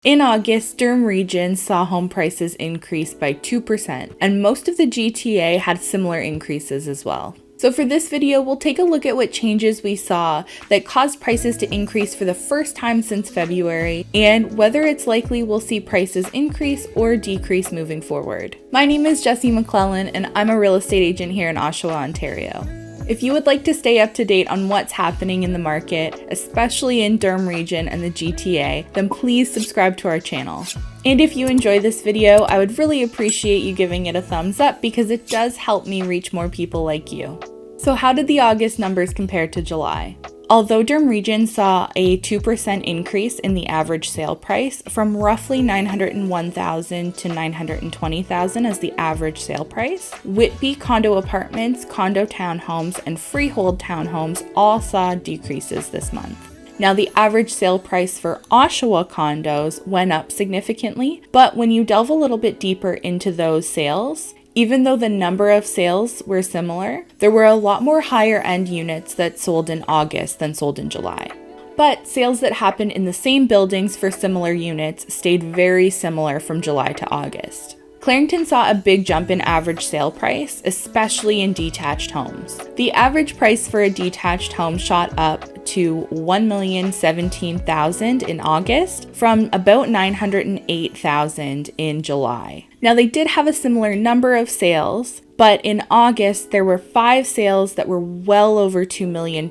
In August, Durham Region saw home prices increase by 2%, and most of the GTA had similar increases as well. So for this video, we'll take a look at what changes we saw that caused prices to increase for the first time since February, and whether it's likely we'll see prices increase or decrease moving forward. My name is Jessie McLellan, and I'm a real estate agent here in Oshawa, Ontario. If you would like to stay up to date on what's happening in the market, especially in Durham Region and the GTA, then please subscribe to our channel. And if you enjoy this video, I would really appreciate you giving it a thumbs up because it does help me reach more people like you. So how did the August numbers compare to July? Although Durham Region saw a 2% increase in the average sale price from roughly $901,000 to $920,000 as the average sale price, Whitby condo apartments, condo townhomes, and freehold townhomes all saw decreases this month. Now, the average sale price for Oshawa condos went up significantly, but when you delve a little bit deeper into those sales, even though the number of sales were similar, there were a lot more higher end units that sold in August than sold in July. But sales that happened in the same buildings for similar units stayed very similar from July to August. Clarington saw a big jump in average sale price, especially in detached homes. The average price for a detached home shot up to $1,017,000 in August from about $908,000 in July. Now, they did have a similar number of sales, but in August, there were 5 sales that were well over $2 million,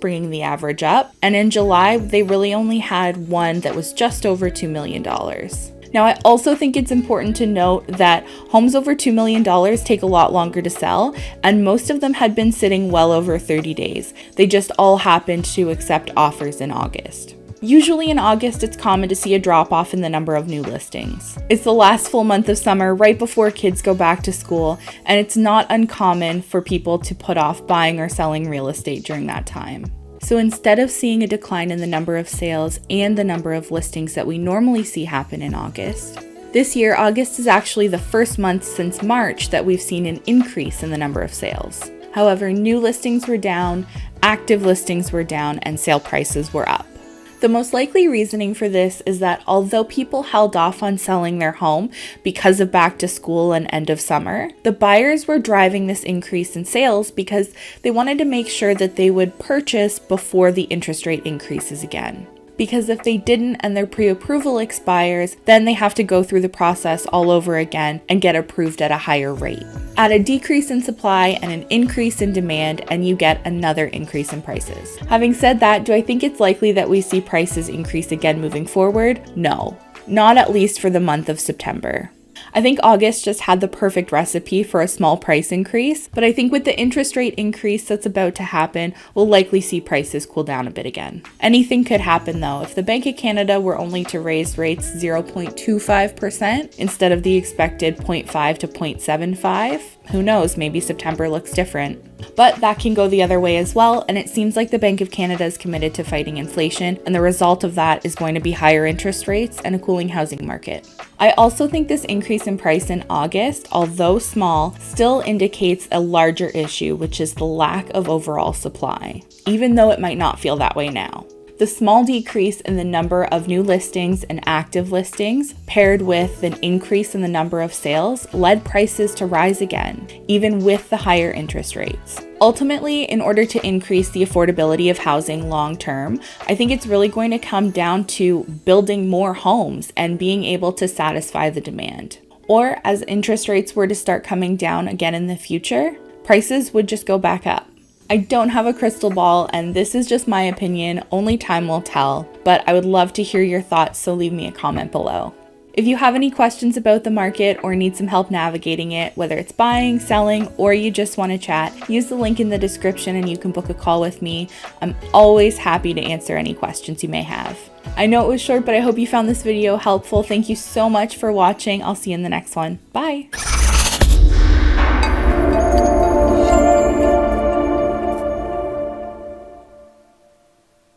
bringing the average up. And in July, they really only had one that was just over $2 million. Now, I also think it's important to note that homes over $2 million take a lot longer to sell, and most of them had been sitting well over 30 days. They just all happened to accept offers in August. Usually in August, it's common to see a drop-off in the number of new listings. It's the last full month of summer, right before kids go back to school, and it's not uncommon for people to put off buying or selling real estate during that time. So instead of seeing a decline in the number of sales and the number of listings that we normally see happen in August, this year, August is actually the first month since March that we've seen an increase in the number of sales. However, new listings were down, active listings were down, and sale prices were up. The most likely reasoning for this is that although people held off on selling their home because of back to school and end of summer, the buyers were driving this increase in sales because they wanted to make sure that they would purchase before the interest rate increases again. Because if they didn't and their pre-approval expires, then they have to go through the process all over again and get approved at a higher rate. Add a decrease in supply and an increase in demand, and you get another increase in prices. Having said that, do I think it's likely that we see prices increase again moving forward? No, not at least for the month of September. I think August just had the perfect recipe for a small price increase, but I think with the interest rate increase that's about to happen, we'll likely see prices cool down a bit again. Anything could happen though. If the Bank of Canada were only to raise rates 0.25% instead of the expected 0.5 to 0.75, who knows, maybe September looks different. But that can go the other way as well, and it seems like the Bank of Canada is committed to fighting inflation, and the result of that is going to be higher interest rates and a cooling housing market. I also think this increase in price in August, although small, still indicates a larger issue, which is the lack of overall supply, even though it might not feel that way now. The small decrease in the number of new listings and active listings, paired with an increase in the number of sales, led prices to rise again, even with the higher interest rates. Ultimately, in order to increase the affordability of housing long term, I think it's really going to come down to building more homes and being able to satisfy the demand. Or as interest rates were to start coming down again in the future, prices would just go back up. I don't have a crystal ball, and this is just my opinion, only time will tell, but I would love to hear your thoughts, so leave me a comment below. If you have any questions about the market or need some help navigating it, whether it's buying, selling, or you just want to chat, use the link in the description and you can book a call with me. I'm always happy to answer any questions you may have. I know it was short, but I hope you found this video helpful. Thank you so much for watching. I'll see you in the next one. Bye!